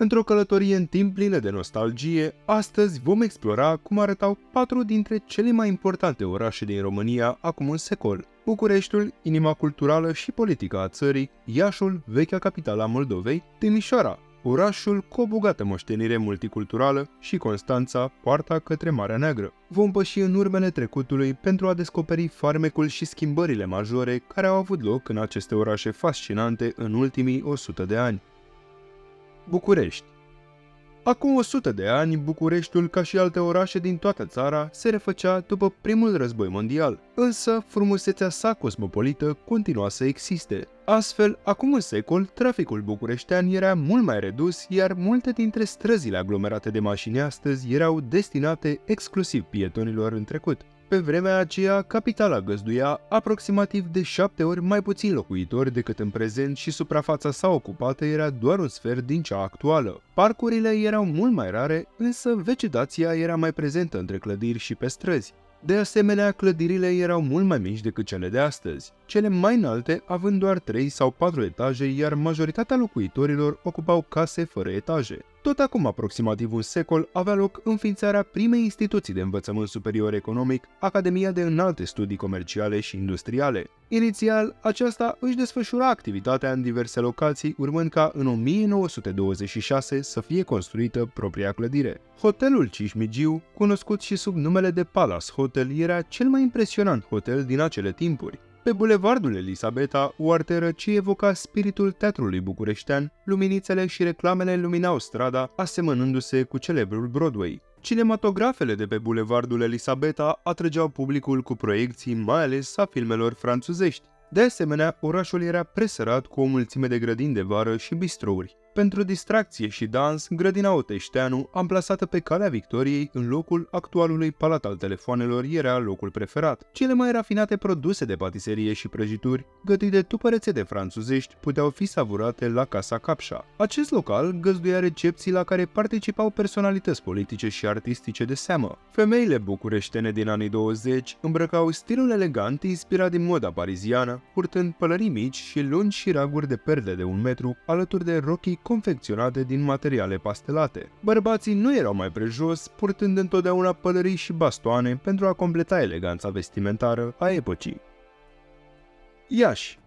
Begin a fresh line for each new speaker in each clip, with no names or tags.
Într-o călătorie în timp plină de nostalgie, astăzi vom explora cum arătau 4 dintre cele mai importante orașe din România acum un secol. Bucureștiul, inima culturală și politică a țării, Iașul, vechea capitală a Moldovei, Timișoara, orașul cu o bogată moștenire multiculturală, și Constanța, poarta către Marea Neagră. Vom păși în urmele trecutului pentru a descoperi farmecul și schimbările majore care au avut loc în aceste orașe fascinante în ultimii 100 de ani. București. Acum 100 de ani, Bucureștiul, ca și alte orașe din toată țara, se refăcea după primul război mondial, însă frumusețea sa cosmopolită continua să existe. Astfel, acum un secol, traficul bucureștean era mult mai redus, iar multe dintre străzile aglomerate de mașini astăzi erau destinate exclusiv pietonilor în trecut. Pe vremea aceea, capitala găzduia aproximativ de 7 ori mai puțini locuitori decât în prezent și suprafața sa ocupată era doar un sfert din cea actuală. Parcurile erau mult mai rare, însă vegetația era mai prezentă între clădiri și pe străzi. De asemenea, clădirile erau mult mai mici decât cele de astăzi, cele mai înalte având doar 3 sau 4 etaje, iar majoritatea locuitorilor ocupau case fără etaje. Tot acum aproximativ un secol avea loc înființarea primei instituții de învățământ superior economic, Academia de Înalte Studii Comerciale și Industriale. Inițial, aceasta își desfășura activitatea în diverse locații, urmând ca în 1926 să fie construită propria clădire. Hotelul Cismigiu, cunoscut și sub numele de Palace Hotel, era cel mai impresionant hotel din acele timpuri. Pe bulevardul Elisabeta, o arteră ce evoca spiritul teatrului bucureștean, luminițele și reclamele luminau strada, asemănându-se cu celebrul Broadway. Cinematografele de pe bulevardul Elisabeta atrăgeau publicul cu proiecții, mai ales a filmelor franțuzești. De asemenea, orașul era presărat cu o mulțime de grădini de vară și bistrouri. Pentru distracție și dans, grădina Oteșteanu, amplasată pe Calea Victoriei, în locul actualului Palat al Telefoanelor, era locul preferat. Cele mai rafinate produse de patiserie și prăjituri, gătite după rețete franțuzești, puteau fi savurate la Casa Capșa. Acest local găzduia recepții la care participau personalități politice și artistice de seamă. Femeile bucureștene din anii 20 îmbrăcau stilul elegant inspirat din moda pariziană, purtând pălării mici și lungi șiraguri de perle de 1 metru, alături de rochii confecționate din materiale pastelate. Bărbații nu erau mai prejos, purtând întotdeauna pălării și bastoane pentru a completa eleganța vestimentară a epocii. Iași.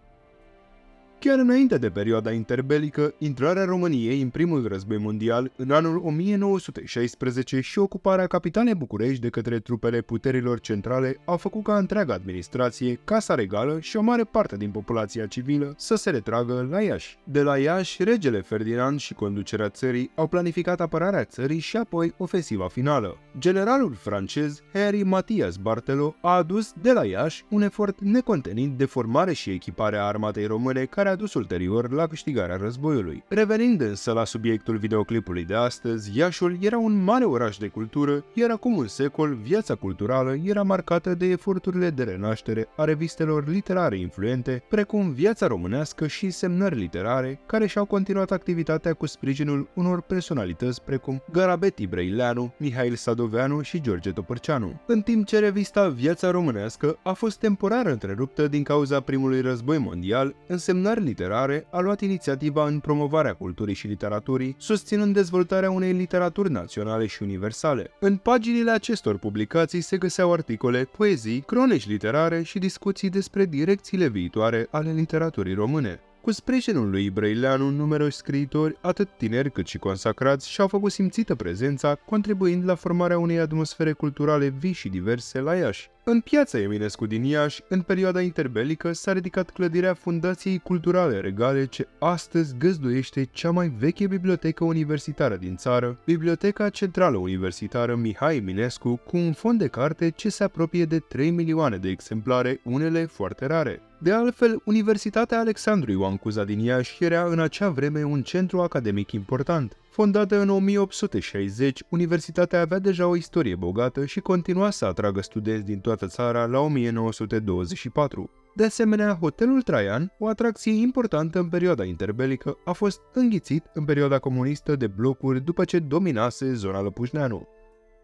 Chiar înainte de perioada interbelică, intrarea României în primul război mondial în anul 1916 și ocuparea capitalei București de către trupele puterilor centrale au făcut ca întreaga administrație, Casa Regală și o mare parte din populația civilă să se retragă la Iași. De la Iași, regele Ferdinand și conducerea țării au planificat apărarea țării și apoi ofensiva finală. Generalul francez Henri Mathias Barthelot a adus de la Iași un efort necontenit de formare și echipare a armatei române care a dus ulterior la câștigarea războiului. Revenind însă la subiectul videoclipului de astăzi, Iașul era un mare oraș de cultură, iar acum un secol, viața culturală era marcată de eforturile de renaștere a revistelor literare influente, precum Viața Românească și Semnări Literare, care și-au continuat activitatea cu sprijinul unor personalități precum Garabeti Brăileanu, Mihail Sadoveanu și George Topărceanu. În timp ce revista Viața Românească a fost temporar întreruptă din cauza primului război mondial, Semnări Literare a luat inițiativa în promovarea culturii și literaturii, susținând dezvoltarea unei literaturi naționale și universale. În paginile acestor publicații se găseau articole, poezii, cronici literare și discuții despre direcțiile viitoare ale literaturii române. Cu sprijinul lui Brăileanu, numeroși scriitori, atât tineri cât și consacrați, și-au făcut simțită prezența, contribuind la formarea unei atmosfere culturale vii și diverse la Iași. În piața Eminescu din Iași, în perioada interbelică, s-a ridicat clădirea Fundației Culturale Regale, ce astăzi găzduiește cea mai veche bibliotecă universitară din țară, Biblioteca Centrală Universitară Mihai Eminescu, cu un fond de carte ce se apropie de 3 milioane de exemplare, unele foarte rare. De altfel, Universitatea Alexandru Ioan Cuza din Iași era în acea vreme un centru academic important. Fondată în 1860, universitatea avea deja o istorie bogată și continua să atragă studenți din toată țara la 1924. De asemenea, Hotelul Traian, o atracție importantă în perioada interbelică, a fost înghițit în perioada comunistă de blocuri după ce dominase zona Lăpușneanu.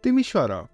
Timișoara.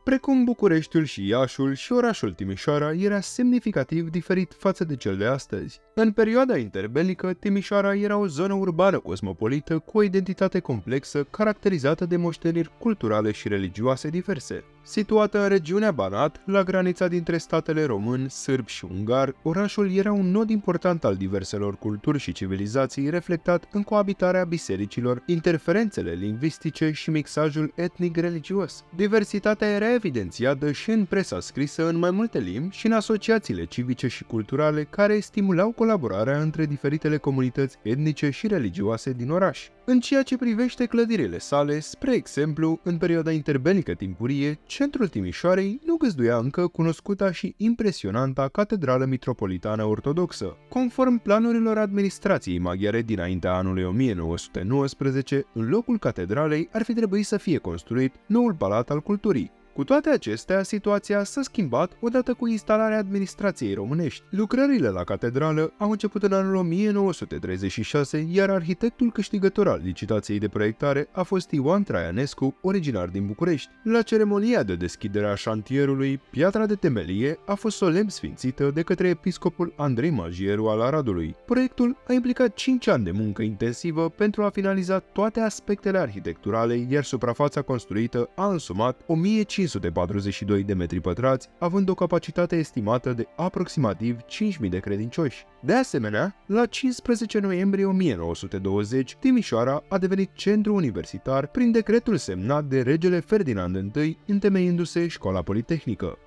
Precum Bucureștiul și Iașul, și orașul Timișoara era semnificativ diferit față de cel de astăzi. În perioada interbelică, Timișoara era o zonă urbană cosmopolită cu o identitate complexă caracterizată de moșteniri culturale și religioase diverse. Situată în regiunea Banat, la granița dintre statele român, sârb și ungar, orașul era un nod important al diverselor culturi și civilizații reflectat în coabitarea bisericilor, interferențele lingvistice și mixajul etnic-religios. Diversitatea era evidențiată și în presa scrisă în mai multe limbi și în asociațiile civice și culturale care stimulau colaborarea între diferitele comunități etnice și religioase din oraș. În ceea ce privește clădirile sale, spre exemplu, în perioada interbelică timpurie, centrul Timișoarei nu găzduia încă cunoscuta și impresionanta Catedrală Mitropolitană Ortodoxă. Conform planurilor administrației maghiare dinaintea anului 1919, în locul catedralei ar fi trebuit să fie construit noul Palat al Culturii. Cu toate acestea, situația s-a schimbat odată cu instalarea administrației românești. Lucrările la catedrală au început în anul 1936, iar arhitectul câștigător al licitației de proiectare a fost Ioan Traianescu, originar din București. La ceremonia de deschidere a șantierului, piatra de temelie a fost solemn sfințită de către episcopul Andrei Majieru al Aradului. Proiectul a implicat 5 ani de muncă intensivă pentru a finaliza toate aspectele arhitecturale, iar suprafața construită a însumat 1542 de metri pătrați, având o capacitate estimată de aproximativ 5.000 de credincioși. De asemenea, la 15 noiembrie 1920, Timișoara a devenit centru universitar prin decretul semnat de regele Ferdinand I, întemeiindu-se școala politehnică.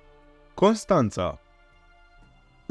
Constanța.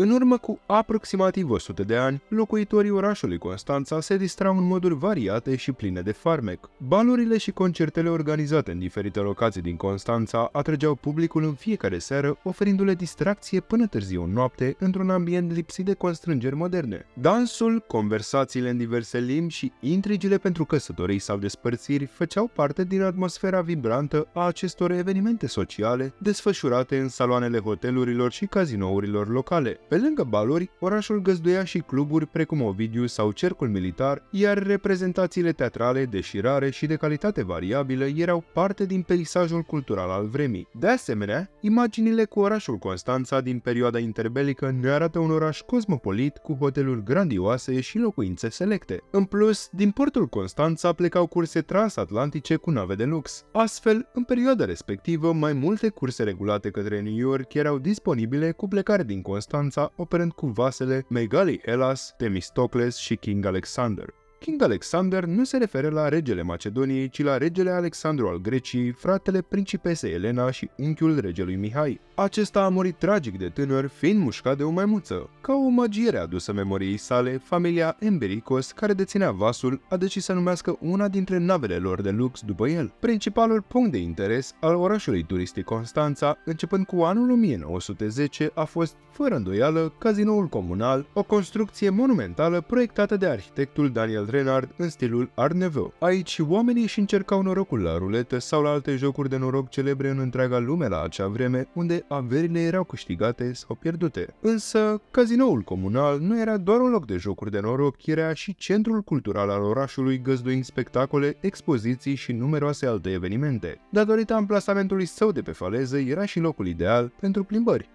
În urmă cu aproximativ 100 de ani, locuitorii orașului Constanța se distrau în moduri variate și pline de farmec. Balurile și concertele organizate în diferite locații din Constanța atrăgeau publicul în fiecare seară, oferindu-le distracție până târziu în noapte, într-un ambient lipsit de constrângeri moderne. Dansul, conversațiile în diverse limbi și intrigile pentru căsătorii sau despărțiri făceau parte din atmosfera vibrantă a acestor evenimente sociale desfășurate în saloanele hotelurilor și cazinourilor locale. Pe lângă baluri, orașul găzduia și cluburi precum Ovidiu sau Cercul Militar, iar reprezentațiile teatrale de șirare și de calitate variabilă erau parte din peisajul cultural al vremii. De asemenea, imaginile cu orașul Constanța din perioada interbelică ne arată un oraș cosmopolit cu hoteluri grandioase și locuințe selecte. În plus, din portul Constanța plecau curse transatlantice cu nave de lux. Astfel, în perioada respectivă, mai multe curse regulate către New York erau disponibile cu plecare din Constanța, operând cu vasele Megali Hellas, Themistocles și King Alexander. King Alexander nu se referă la regele Macedoniei, ci la regele Alexandru al Greciei, fratele principesei Elena și unchiul regelui Mihai. Acesta a murit tragic de tânăr, fiind mușcat de o maimuță. Ca o omagiere adusă memoriei sale, familia Embericos, care deținea vasul, a decis să numească una dintre navele lor de lux după el. Principalul punct de interes al orașului turistic Constanța, începând cu anul 1910, a fost, fără îndoială, Cazinoul Comunal, o construcție monumentală proiectată de arhitectul Daniel Renard în stilul Art Nouveau. Aici oamenii își încercau norocul la ruletă sau la alte jocuri de noroc celebre în întreaga lume la acea vreme, unde averile erau câștigate sau pierdute. Însă, Cazinoul Comunal nu era doar un loc de jocuri de noroc, era și centrul cultural al orașului, găzduind spectacole, expoziții și numeroase alte evenimente. Datorită amplasamentului său de pe faleză, era și locul ideal pentru plimbări.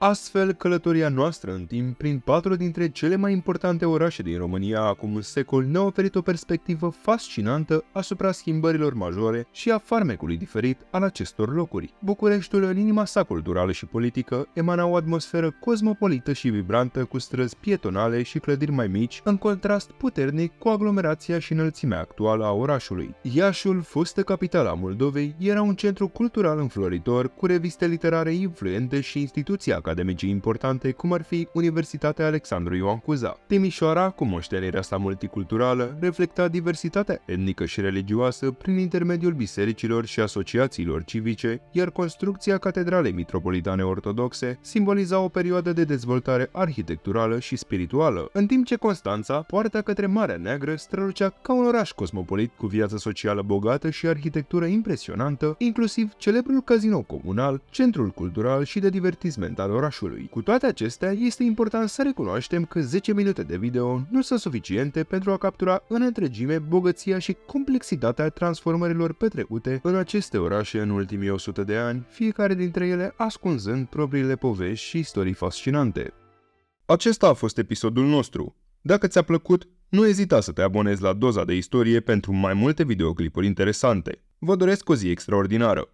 Astfel, călătoria noastră în timp prin 4 dintre cele mai importante orașe din România acum un secol ne-a oferit o perspectivă fascinantă asupra schimbărilor majore și a farmecului diferit al acestor locuri. Bucureștiul, în inima sa culturală și politică, emana o atmosferă cosmopolită și vibrantă cu străzi pietonale și clădiri mai mici, în contrast puternic cu aglomerația și înălțimea actuală a orașului. Iașul, fostă capitala Moldovei, era un centru cultural înfloritor, cu reviste literare influente și instituții academice importante, cum ar fi Universitatea Alexandru Ioan Cuza. Timișoara, cu moștenirea sa multiculturală, reflecta diversitatea etnică și religioasă prin intermediul bisericilor și asociațiilor civice, iar construcția Catedralei Mitropolitane Ortodoxe simboliza o perioadă de dezvoltare arhitecturală și spirituală, în timp ce Constanța, poarta către Marea Neagră, strălucea ca un oraș cosmopolit cu viață socială bogată și arhitectură impresionantă, inclusiv celebrul Cazinou Comunal, centrul cultural și de divertisment al orașului. orașului. Cu toate acestea, este important să recunoaștem că 10 minute de video nu sunt suficiente pentru a captura în întregime bogăția și complexitatea transformărilor petrecute în aceste orașe în ultimii 100 de ani, fiecare dintre ele ascunzând propriile povești și istorii fascinante. Acesta a fost episodul nostru. Dacă ți-a plăcut, nu ezita să te abonezi la Doza de Istorie pentru mai multe videoclipuri interesante. Vă doresc o zi extraordinară!